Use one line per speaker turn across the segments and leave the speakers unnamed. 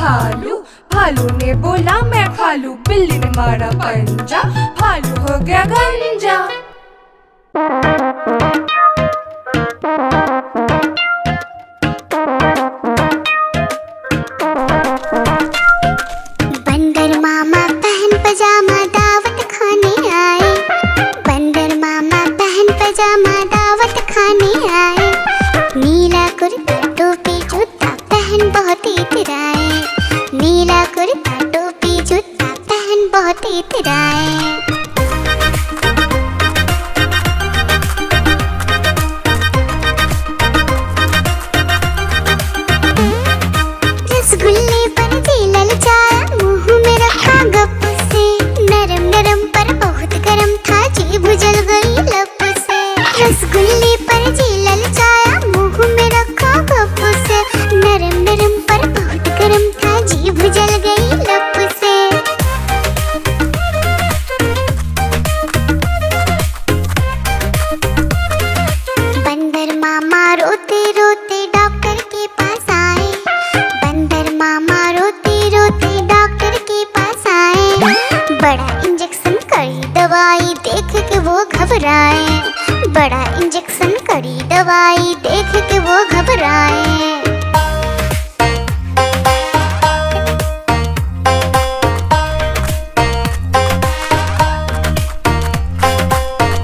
भालू। भालू ने बोला मैं खा लूं, बिल्ली ने मारा पंजा, भालू हो गया गंजा।
बंदर मामा पहन पजामा दावत खाने आए। बंदर मामा पहन पजामा दावत खाने आए। नीला कुर्ता टोपी जूता पहन बहुत इतराए। नीला कुर्ता टोपी जूता पहन बहुत इतराए। रसगुल्ले पर जी ललचाया, मुंह में रखा गप से। नरम नरम पर बहुत गरम था, जीभ जल गई लप से। रसगुल्ले पर जी ललचाया, मुंह में रखा गप से। नरम नरम पर बहुत गरम था, जीभ जल गई लप से। बंदर मामा रोते रोते डॉक्टर के पास आए। बंदर मामा रोते रोते डॉक्टर के पास आए। बड़ा इंजेक्शन कड़ी दवाई देख के वो घबराए। बड़ा इंजेक्शन कड़ी दवाई देख के वो घबराए।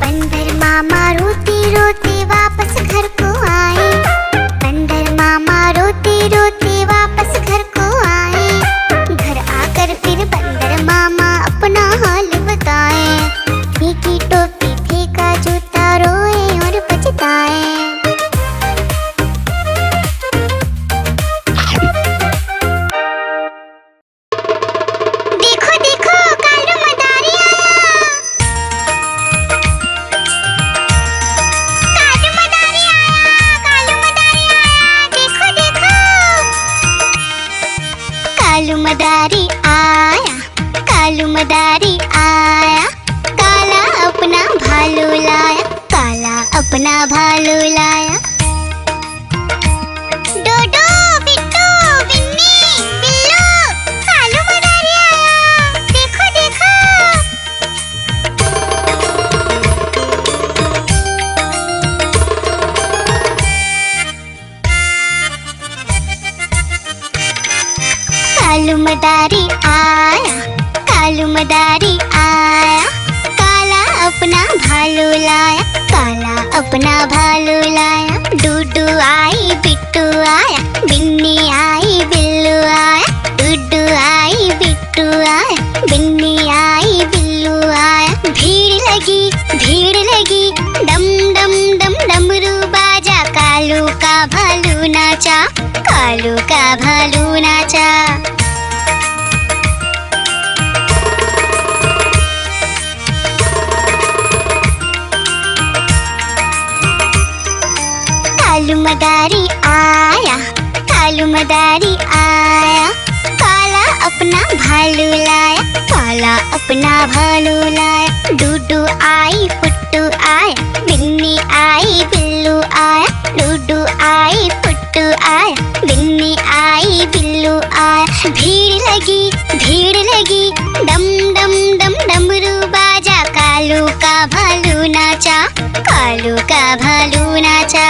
बंदर मामा रोते रोते वापस घर को आए। बंदर मामा रोते रोते वापस घर को आए। घर आकर फिर बंदर मामा अपना हाल बताए। फेंकी टोपी फेंका जूता, रोए और पछताए। देखो देखो कालू मदारी आया। कालू मदारी आया, कालू मदारी आया, देखो देखो। कालू मदारी आया, कालू मदारी आया। काला अपना भालू लाया, काला अपना भालू लाया। डोडो बिट्टू बिन्नी बिल्लू, कालू मदारी आया, देखो देखो। कालू मदारी आया, कालू मदारी आया। काला अपना भालू लाया, काला अपना भालू लाया। डूडू आई बिट्टू आया, बिन्नी आई बिल्लू आया। डूडू आई बिट्टू आया, बिन्नी आई बिल्लू आया। भीड़ लगी डम डम डम डमरू बाजा। कालू का भालू नाचा, कालू का भालू नाचा। कालू मदारी आया, कालू मदारी आया। काला अपना भालू लाया, काला अपना भालू लाया। डूडू आई पुट्टू आया, बिन्नी आई बिल्लू आया। डूडू आई पुट्टू आया, बिन्नी आई बिल्लू आया। भीड़ लगी डम डम डम डमरू बाजा। कालू का भालू नाचा, कालू का भालू नाचा।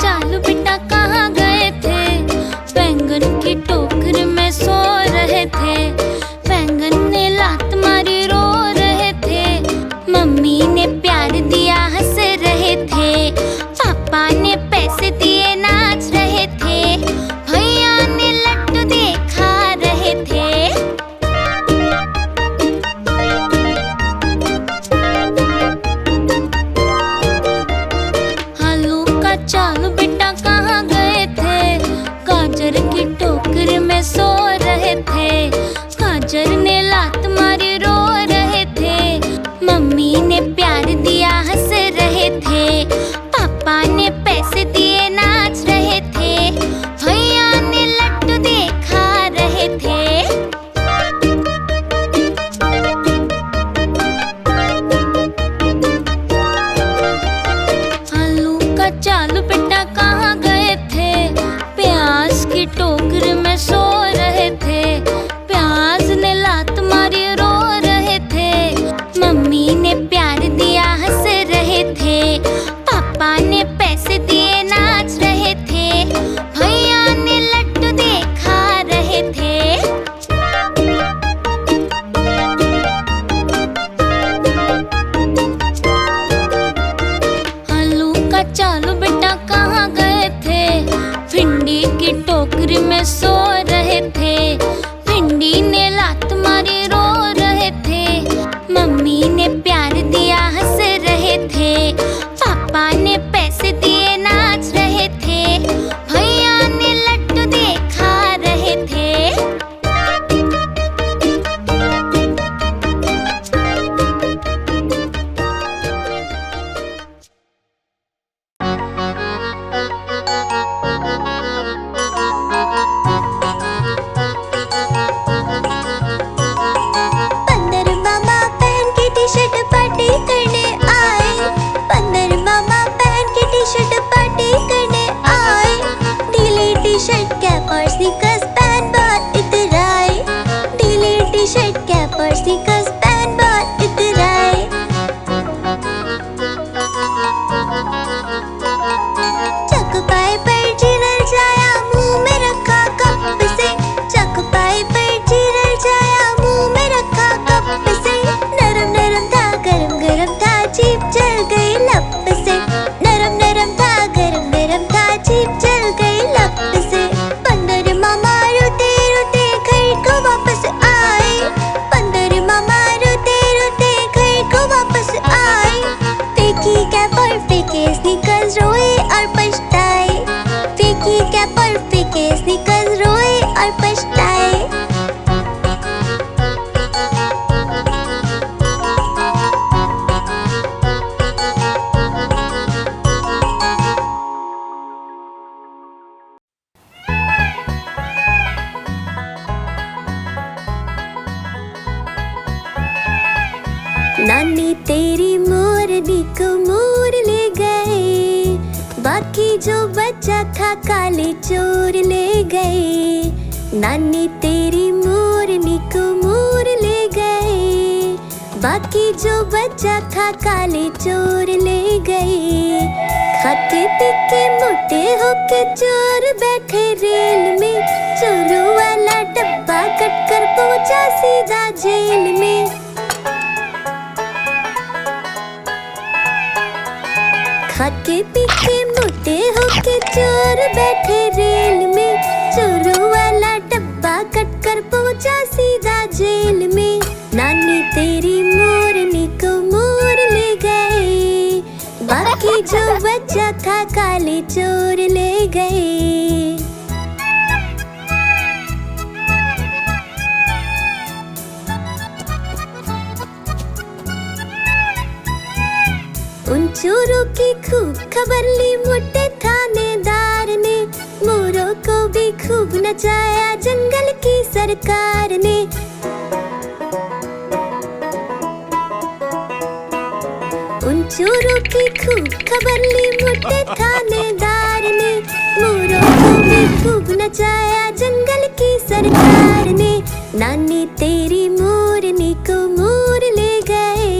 चालू बेटा कहाँ गए थे? बैंगन की टोकरी में सो रहे थे। बैंगन ने लात मारी, रो रहे थे। मम्मी ने प्यार दिया, हंस रहे थे। नानी तेरी मोरनी को मोर ले गए, बाकी जो बचा था काले चोर ले गए। नानी तेरी मोरनी को मोर ले गए, बाकी जो बचा था काले चोर ले गए। खाते पीके मोटे होके चोर बैठे रेल में, चोरों वाला डब्बा कट कर पहुंचा सीधा जेल में। खाके पीके मोटे होके चोर बैठे रेल में, चोरों वाला डब्बा कट कर पहुंचा सीधा जेल में। नानी तेरी मोरनी को मोर ले गए, बाकी जो बचा था काले चोर ले गए। उन चोरों की खूब खबर ली मोटे थानेदार ने, मोरों को भी खूब नचाया जंगल की सरकार ने। उन चोरों की खूब खबर ली मोटे थानेदार ने, मोरों को भी खूब नचाया जंगल की सरकार ने। नानी तेरी मोरनी को मोर ले गए,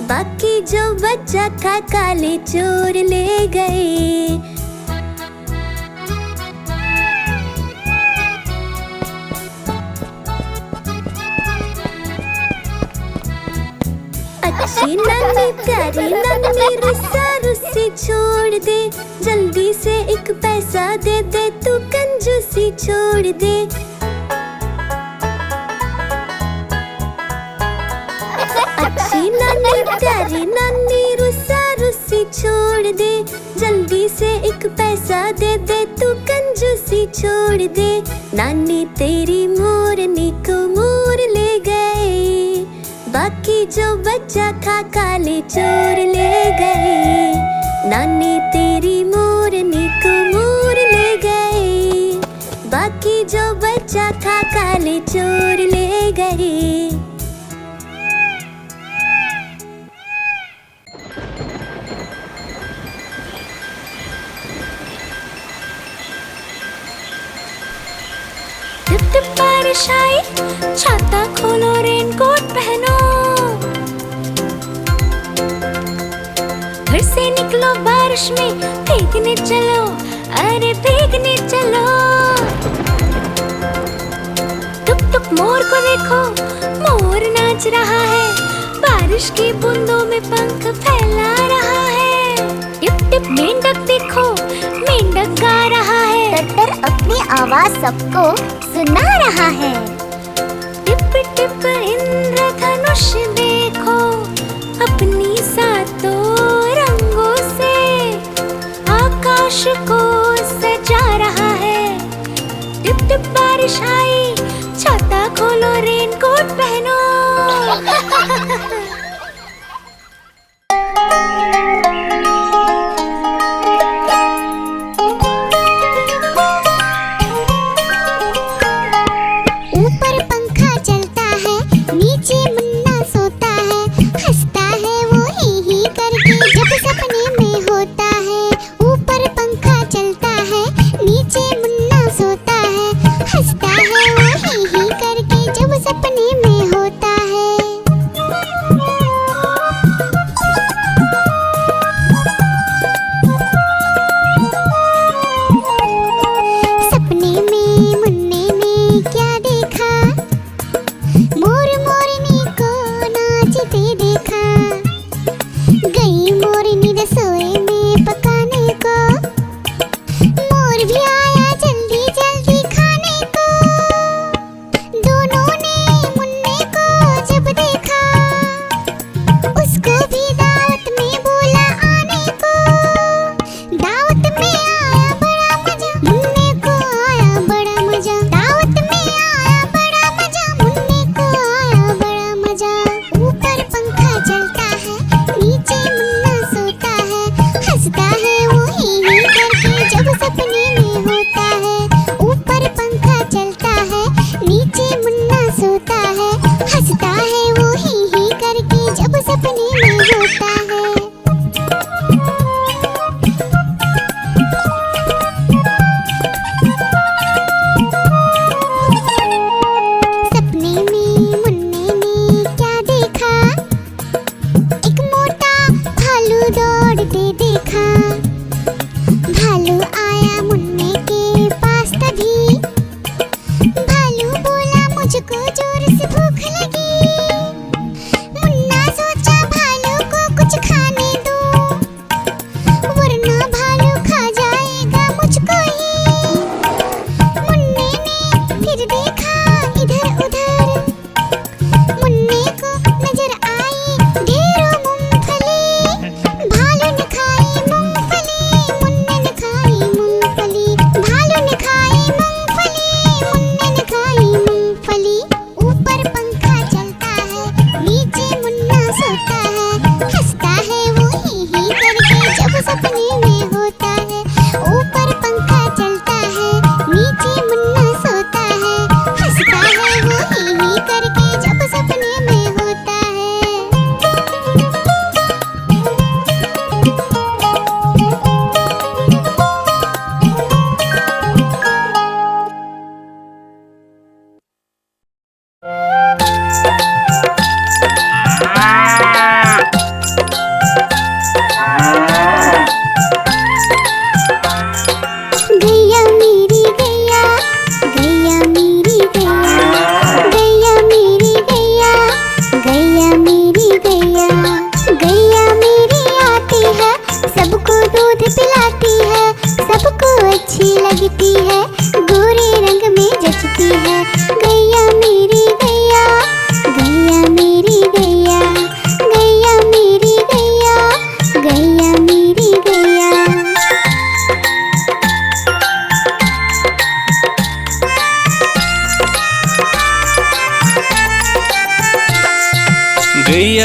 बाकी जो बचा था काले चोर ले गए। अच्छी नानी प्यारी नानी रुस्सा रुस्सी छोड़ दे, जल्दी से एक पैसा दे दे तू कंजूसी छोड़ दे। अच्छी नानी प्यारी नानी रुस्सा रुस्सी छोड़ दे, जल्दी से एक पैसा दे दे तू कंजूसी छोड़ दे। नानी तेरी मोरनी को मोर ले गए, बाकी जो बचा था काले चोर ले गए। नानी तेरी मोरनी को मोर ले गए, बाकी जो बचा था काले चोर ले गए। टिप टिप बारिश आई, छाता खोलो रेनकोट पहनो, घर से निकलो बारिश में भीगने चलो, अरे भीगने चलो। टुक टुक मोर को देखो, मोर नाच रहा है, बारिश की बूंदों में पंख फैला रहा है। टिप टिप मेंढक देखो, मेंढक गा रहा है,
टट्टर अपनी आवाज सबको सुना रहा है।
टिप टिप इंद्रधनुष देखो, अपनी सातों रंगों से आकाश को सजा रहा है। टिप टिप बारिश आई, छाता खोलो रेनकोट पहनो।
ऊपर पंखा चलता है, नीचे मुन्ना सोता है, हंसता है वो ही करके जब सपने में होता है। ऊपर पंखा चलता है, नीचे मुन्ना सोता है, हंसता है वो ही करके जब सपने में होता है। सपने में मुन्ने ने क्या देखा, मोर मोरनी को नाचते देखा। गई मोरनी रसोई में पकाने को, मोर भी आया जल्दी जल्दी खाने को। दोनों ने मुन्ने को जब देखा, उसको भी दावत में बोला आने को। दावत में आया बड़ा मजा, मुन्ने को आया बड़ा मजा। दावत में आया बड़ा मजा, मुन्ने को आया बड़ा मजा। ऊपर पंखा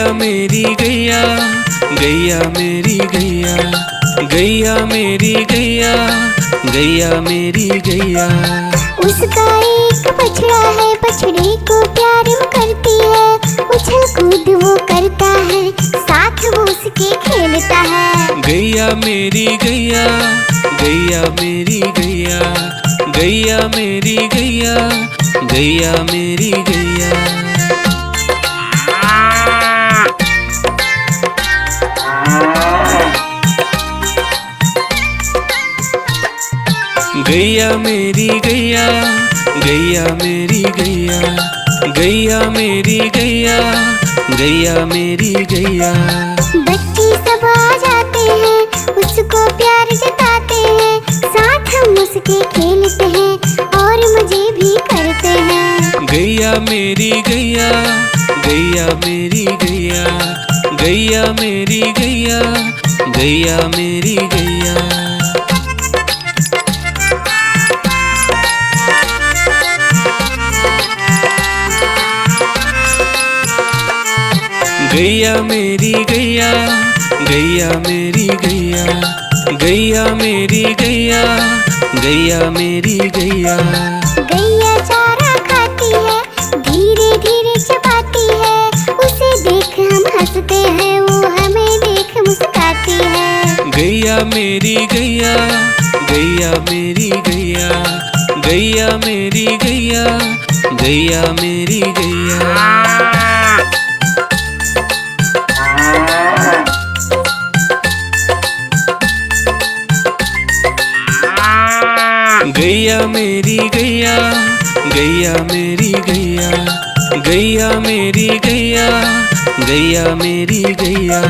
गैया मेरी गैया, गैया मेरी गैया, गैया मेरी गैया, गैया मेरी गैया।
उसका एक बछड़ा है, बछड़े को प्यार वो करती है, उछल कूद वो करता है, साथ वो उसके खेलता है।
गैया मेरी गैया, गैया मेरी गैया, गैया मेरी गैया, गैया मेरी गैया। गैया मेरी गैया, गैया मेरी गैया, गैया मेरी गैया, गैया मेरी गैया।
बच्चे सब आ जाते हैं, उसको प्यार जताते हैं, साथ हम उसके खेलते हैं और मजे भी करते हैं।
गैया मेरी गैया, गैया मेरी गैया, गैया मेरी गैया, गैया मेरी गैया। गैया मेरी गैया, गैया मेरी गैया, गैया मेरी गैया, गैया मेरी गैया।
गैया चारा खाती है, धीरे धीरे चबाती है, उसे देख हम हंसते हैं, वो हमें देख मुस्कुराती है।
गैया मेरी गैया, गैया मेरी गैया, गैया मेरी गैया, गैया मेरी गैया। गैया मेरी गैया, गैया मेरी गैया, गैया मेरी गैया, गैया मेरी गैया।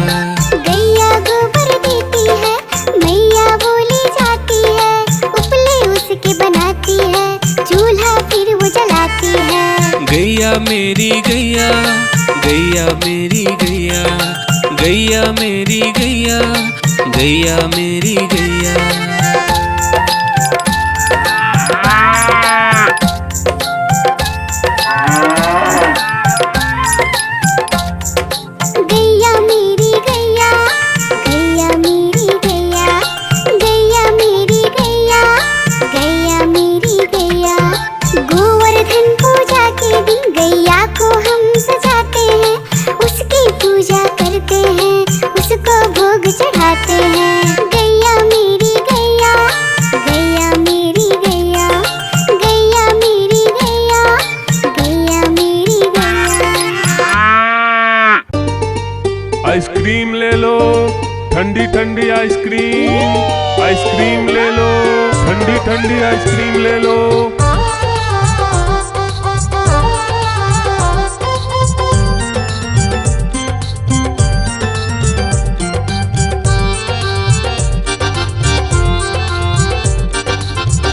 गैया गोबर देती है, मैया बोली जाती है, उपले उसके बनाती है, चूल्हा फिर वो जलाती है।
गैया मेरी गैया, गैया मेरी गैया, गैया मेरी गैया, गैया मेरी गैया।
गैया मेरी गैया, गैया मेरी गैया, गैया मेरी गैया, गैया मेरी गैया। गोवर्धन पूजा के दिन गैया को हम सजाते हैं, उसकी पूजा करते हैं, उसको भोग चढ़ाते हैं। गैया मेरी गैया, गैया मेरी गैया, गैया मेरी गैया, गैया मेरी गैया।
आइसक्रीम ले लो, ठंडी ठंडी आइसक्रीम, आइसक्रीम ले लो, ठंडी ठंडी आइसक्रीम ले लो।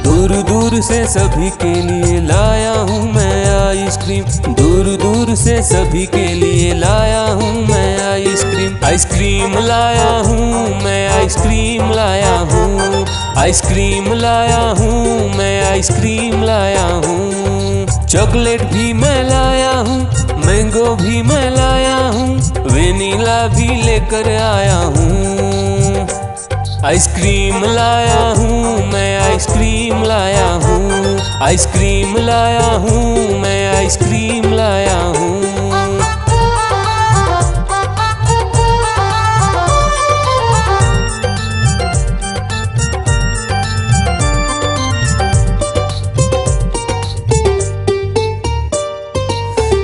दूर दूर से सभी के लिए लाया हूँ मैं आइसक्रीम, दूर दूर से सभी के लिए लाया हूँ मैं आइसक्रीम। आइसक्रीम लाया हूँ मैं, आइसक्रीम लाया हूँ, आइसक्रीम लाया हूँ मैं, आइसक्रीम लाया हूँ। चॉकलेट भी मैं लाया हूँ, मैंगो भी मैं लाया हूँ, वेनिला भी लेकर आया हूँ। आइसक्रीम लाया हूँ मैं, आइसक्रीम लाया हूँ, आइसक्रीम लाया हूँ मैं, आइसक्रीम लाया हूँ।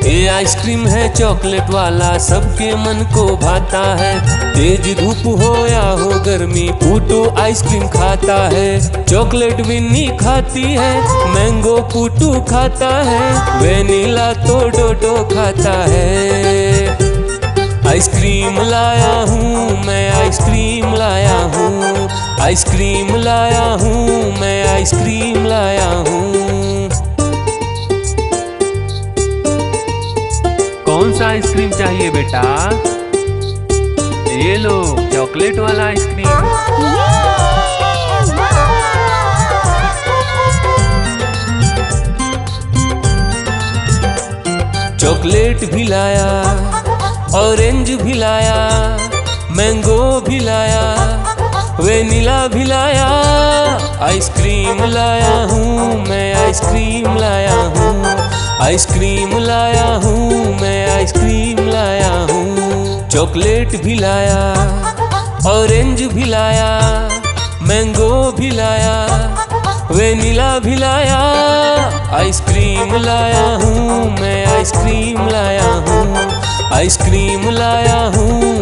ये आइसक्रीम है चॉकलेट वाला, सबके मन को भाता है। तेज धूप हो या हो गर्मी, पूटू आइसक्रीम खाता है। चॉकलेट विन्नी खाती है, मैंगो पूटू खाता है, वेनिला तो डोडो खाता है। आइसक्रीम लाया हूँ मैं, आइसक्रीम लाया हूँ, आइसक्रीम लाया हूँ मैं, आइसक्रीम लाया हूँ।
कौन सा आइसक्रीम चाहिए बेटा? ये लो चॉकलेट वाला आइसक्रीम।
चॉकलेट भी लाया ऑरेंज भी लाया, मैंगो भी लाया, वेनिला भी लाया, आइसक्रीम लाया हूँ मैं, आइसक्रीम लाया हूँ, आइसक्रीम लाया हूँ मैं, आइसक्रीम लाया हूँ। चॉकलेट भी लाया, ऑरेंज भी लाया, मैंगो भी लाया, वेनिला भी लाया, आइसक्रीम लाया हूँ मैं, आइसक्रीम लाया हूँ, आइसक्रीम लाया हूँ